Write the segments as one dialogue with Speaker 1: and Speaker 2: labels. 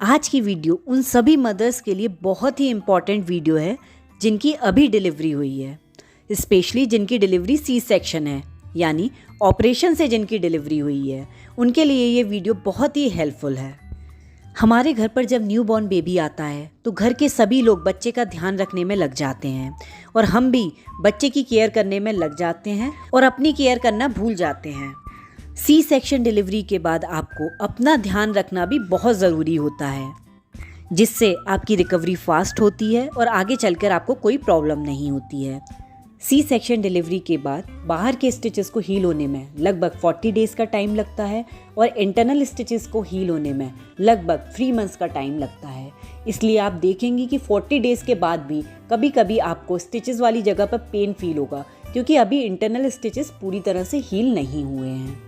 Speaker 1: आज की वीडियो उन सभी मदर्स के लिए बहुत ही इम्पॉर्टेंट वीडियो है जिनकी अभी डिलीवरी हुई है, स्पेशली जिनकी डिलीवरी सी सेक्शन है, यानी ऑपरेशन से जिनकी डिलीवरी हुई है, उनके लिए ये वीडियो बहुत ही हेल्पफुल है। हमारे घर पर जब न्यू बॉर्न बेबी आता है तो घर के सभी लोग बच्चे का ध्यान रखने में लग जाते हैं और हम भी बच्चे की केयर करने में लग जाते हैं और अपनी केयर करना भूल जाते हैं। सी सेक्शन डिलीवरी के बाद आपको अपना ध्यान रखना भी बहुत ज़रूरी होता है, जिससे आपकी रिकवरी फास्ट होती है और आगे चलकर आपको कोई प्रॉब्लम नहीं होती है। सी सेक्शन डिलीवरी के बाद बाहर के स्टिचेस को हील होने में लगभग 40 डेज़ का टाइम लगता है और इंटरनल स्टिचेस को हील होने में लगभग 3 मंथ्स का टाइम लगता है। इसलिए आप देखेंगे कि 40 डेज़ के बाद भी कभी कभी आपको स्टिचेस वाली जगह पर पेन फील होगा, क्योंकि अभी इंटरनल स्टिचेस पूरी तरह से हील नहीं हुए हैं।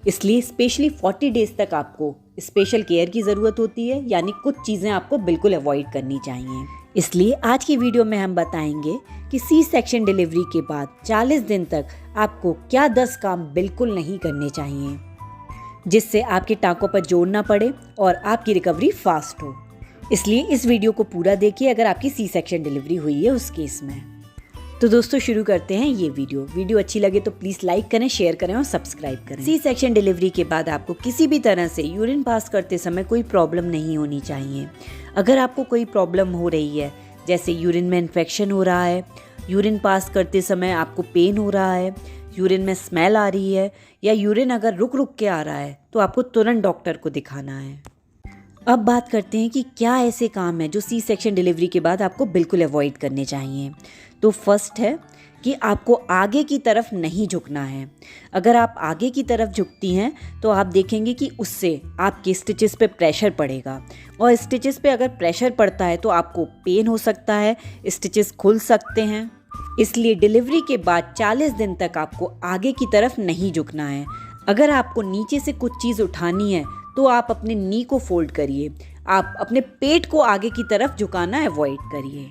Speaker 1: इसलिए स्पेशली 40 डेज़ तक आपको स्पेशल केयर की ज़रूरत होती है, यानी कुछ चीज़ें आपको बिल्कुल अवॉइड करनी चाहिए। इसलिए आज की वीडियो में हम बताएंगे कि सी सेक्शन डिलीवरी के बाद 40 दिन तक आपको क्या 10 काम बिल्कुल नहीं करने चाहिए, जिससे आपके टाँकों पर जोर ना पड़े और आपकी रिकवरी फास्ट हो। इसलिए इस वीडियो को पूरा देखिए अगर आपकी सी सेक्शन डिलीवरी हुई है उस केस में। तो दोस्तों शुरू करते हैं ये वीडियो अच्छी लगे तो प्लीज़ लाइक करें, शेयर करें और सब्सक्राइब करें। सी सेक्शन डिलीवरी के बाद आपको किसी भी तरह से यूरिन पास करते समय कोई प्रॉब्लम नहीं होनी चाहिए। अगर आपको कोई प्रॉब्लम हो रही है, जैसे यूरिन में इन्फेक्शन हो रहा है, यूरिन पास करते समय आपको पेन हो रहा है, यूरिन में स्मेल आ रही है या यूरिन अगर रुक रुक के आ रहा है, तो आपको तुरंत डॉक्टर को दिखाना है। अब बात करते हैं कि क्या ऐसे काम है जो सी सेक्शन डिलीवरी के बाद आपको बिल्कुल अवॉइड करने चाहिए। तो फर्स्ट है कि आपको आगे की तरफ नहीं झुकना है। अगर आप आगे की तरफ झुकती हैं तो आप देखेंगे कि उससे आपके स्टिचेस पे प्रेशर पड़ेगा और स्टिचेस पे अगर प्रेशर पड़ता है तो आपको पेन हो सकता है, स्टिचेस खुल सकते हैं। इसलिए डिलीवरी के बाद 40 दिन तक आपको आगे की तरफ नहीं झुकना है। अगर आपको नीचे से कुछ चीज़ उठानी है तो आप अपने नी को फोल्ड करिए, आप अपने पेट को आगे की तरफ झुकाना अवॉइड करिए।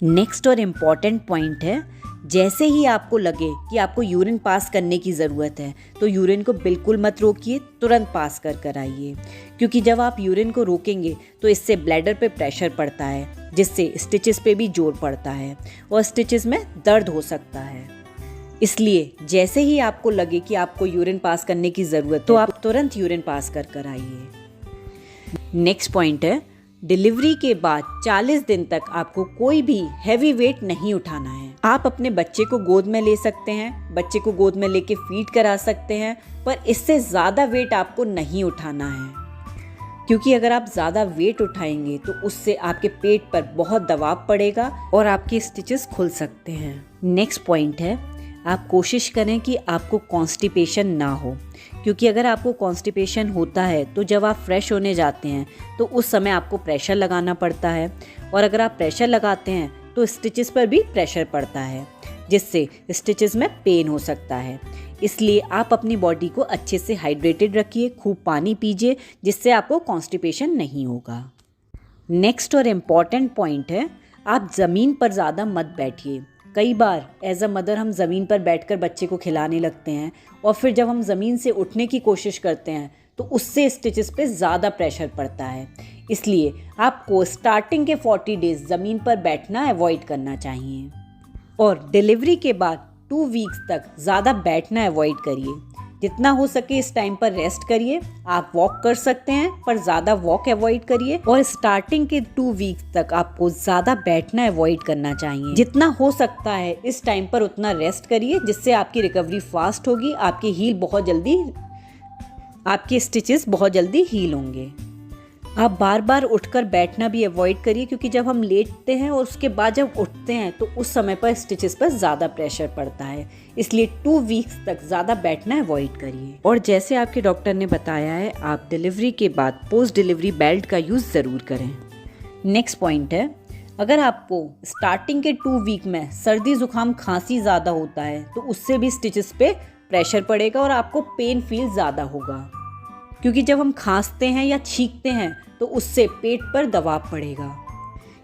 Speaker 1: नेक्स्ट और इम्पॉर्टेंट पॉइंट है, जैसे ही आपको लगे कि आपको यूरिन पास करने की ज़रूरत है तो यूरिन को बिल्कुल मत रोकिए, तुरंत पास कर आइए, क्योंकि जब आप यूरिन को रोकेंगे तो इससे ब्लैडर पे प्रेशर पड़ता है, जिससे स्टिचेस पे भी जोर पड़ता है और स्टिचेस में दर्द हो सकता है। इसलिए जैसे ही आपको लगे कि आपको यूरिन पास करने की ज़रूरत है तो आप तुरंत यूरिन पास कर आइए। नेक्स्ट पॉइंट है, डिलीवरी के बाद 40 दिन तक आपको कोई भी हैवी वेट नहीं उठाना है। आप अपने बच्चे को गोद में ले सकते हैं, बच्चे को गोद में लेके फीड करा सकते हैं, पर इससे ज़्यादा वेट आपको नहीं उठाना है, क्योंकि अगर आप ज़्यादा वेट उठाएंगे तो उससे आपके पेट पर बहुत दबाव पड़ेगा और आपके स्टिचेस खुल सकते हैं। नेक्स्ट पॉइंट है, आप कोशिश करें कि आपको कॉन्स्टिपेशन ना हो, क्योंकि अगर आपको कॉन्स्टिपेशन होता है तो जब आप फ्रेश होने जाते हैं तो उस समय आपको प्रेशर लगाना पड़ता है और अगर आप प्रेशर लगाते हैं तो स्टिचेस पर भी प्रेशर पड़ता है, जिससे स्टिचेस में पेन हो सकता है। इसलिए आप अपनी बॉडी को अच्छे से हाइड्रेटेड रखिए, खूब पानी पीजिए, जिससे आपको कॉन्स्टिपेशन नहीं होगा। नेक्स्ट और इम्पॉर्टेंट पॉइंट है, आप ज़मीन पर ज़्यादा मत बैठिए। कई बार एज अ मदर हम ज़मीन पर बैठकर बच्चे को खिलाने लगते हैं और फिर जब हम ज़मीन से उठने की कोशिश करते हैं तो उससे स्टिचेस पे ज़्यादा प्रेशर पड़ता है। इसलिए आपको स्टार्टिंग के 40 डेज़ ज़मीन पर बैठना अवॉइड करना चाहिए और डिलीवरी के बाद 2 वीक्स तक ज़्यादा बैठना अवॉइड करिए। जितना हो सके इस टाइम पर रेस्ट करिए। आप वॉक कर सकते हैं पर ज़्यादा वॉक अवॉइड करिए और स्टार्टिंग के 2 वीक्स तक आपको ज़्यादा बैठना अवॉइड करना चाहिए। जितना हो सकता है इस टाइम पर उतना रेस्ट करिए, जिससे आपकी रिकवरी फास्ट होगी, आपके स्टिचेस बहुत जल्दी हील होंगे। आप बार बार उठकर बैठना भी अवॉइड करिए, क्योंकि जब हम लेटते हैं और उसके बाद जब उठते हैं तो उस समय पर स्टिचेस पर ज़्यादा प्रेशर पड़ता है। इसलिए 2 वीक्स तक ज़्यादा बैठना अवॉइड करिए। और जैसे आपके डॉक्टर ने बताया है, आप डिलीवरी के बाद पोस्ट डिलीवरी बेल्ट का यूज़ ज़रूर करें। नेक्स्ट पॉइंट है, अगर आपको स्टार्टिंग के 2 वीक में सर्दी जुकाम खांसी ज़्यादा होता है तो उससे भी स्टिचेस पे प्रेशर पड़ेगा और आपको पेन फील ज़्यादा होगा, क्योंकि जब हम खांसते हैं या छींकते हैं तो उससे पेट पर दबाव पड़ेगा।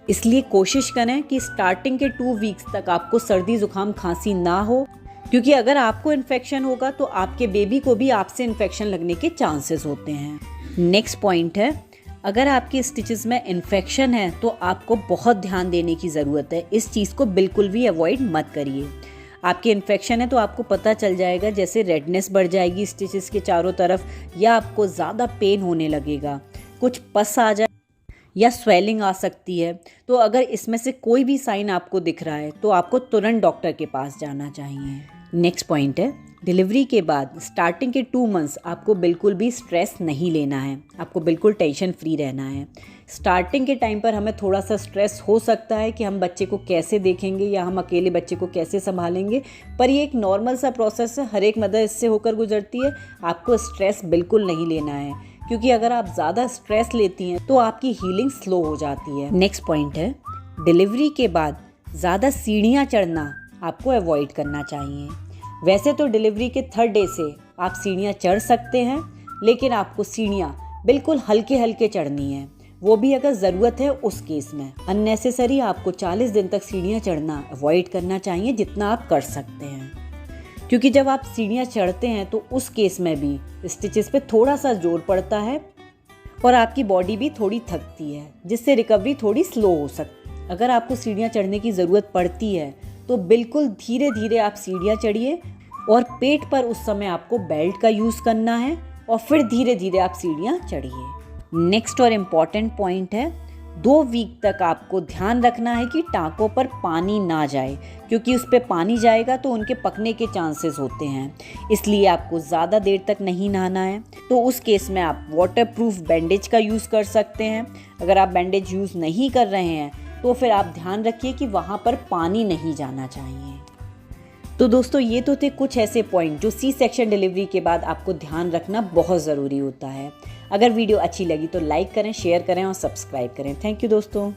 Speaker 1: इसलिए कोशिश करें कि स्टार्टिंग के 2 वीक्स तक आपको सर्दी जुकाम खांसी ना हो, क्योंकि अगर आपको इन्फेक्शन होगा तो आपके बेबी को भी आपसे इन्फेक्शन लगने के चांसेस होते हैं। नेक्स्ट पॉइंट है, अगर आपकी स्टिचेस में इन्फेक्शन है तो आपको बहुत ध्यान देने की ज़रूरत है। इस चीज़ को बिल्कुल भी अवॉइड मत करिए। आपकी इन्फेक्शन है तो आपको पता चल जाएगा, जैसे रेडनेस बढ़ जाएगी स्टिचेस के चारों तरफ, या आपको ज़्यादा पेन होने लगेगा, कुछ पस आ जाए या स्वेलिंग आ सकती है। तो अगर इसमें से कोई भी साइन आपको दिख रहा है तो आपको तुरंत डॉक्टर के पास जाना चाहिए। नेक्स्ट पॉइंट है, डिलीवरी के बाद स्टार्टिंग के 2 मंथ्स आपको बिल्कुल भी स्ट्रेस नहीं लेना है। आपको बिल्कुल टेंशन फ्री रहना है। स्टार्टिंग के टाइम पर हमें थोड़ा सा स्ट्रेस हो सकता है कि हम बच्चे को कैसे देखेंगे या हम अकेले बच्चे को कैसे संभालेंगे, पर ये एक नॉर्मल सा प्रोसेस है, हर एक मदर इससे होकर गुजरती है। आपको स्ट्रेस बिल्कुल नहीं लेना है, क्योंकि अगर आप ज़्यादा स्ट्रेस लेती हैं तो आपकी हीलिंग स्लो हो जाती है। नेक्स्ट पॉइंट है, डिलीवरी के बाद ज़्यादा सीढ़ियाँ चढ़ना आपको अवॉइड करना चाहिए। वैसे तो डिलीवरी के 3rd डे से आप सीढ़ियाँ चढ़ सकते हैं, लेकिन आपको सीढ़ियाँ बिल्कुल हल्के हल्के चढ़नी है, वो भी अगर ज़रूरत है उस केस में। अननेसेसरी आपको 40 दिन तक सीढ़ियाँ चढ़ना अवॉइड करना चाहिए जितना आप कर सकते हैं, क्योंकि जब आप सीढ़ियाँ चढ़ते हैं तो उस केस में भी स्टिचेस पे थोड़ा सा जोर पड़ता है और आपकी बॉडी भी थोड़ी थकती है, जिससे रिकवरी थोड़ी स्लो हो सकती है। अगर आपको सीढ़ियाँ चढ़ने की ज़रूरत पड़ती है तो बिल्कुल धीरे धीरे आप सीढ़ियाँ चढ़िए, और पेट पर उस समय आपको बेल्ट का यूज़ करना है, और फिर धीरे धीरे आप सीढ़ियाँ चढ़िए। नेक्स्ट और इम्पॉर्टेंट पॉइंट है, 2 वीक तक आपको ध्यान रखना है कि टाँकों पर पानी ना जाए, क्योंकि उस पर पानी जाएगा तो उनके पकने के चांसेस होते हैं। इसलिए आपको ज़्यादा देर तक नहीं नहाना है। तो उस केस में आप वाटरप्रूफ बैंडेज का यूज़ कर सकते हैं। अगर आप बैंडेज यूज़ नहीं कर रहे हैं तो फिर आप ध्यान रखिए कि वहाँ पर पानी नहीं जाना चाहिए। तो दोस्तों, ये तो थे कुछ ऐसे पॉइंट जो सी सेक्शन डिलीवरी के बाद आपको ध्यान रखना बहुत ज़रूरी होता है। अगर वीडियो अच्छी लगी तो लाइक करें, शेयर करें और सब्सक्राइब करें। थैंक यू दोस्तों।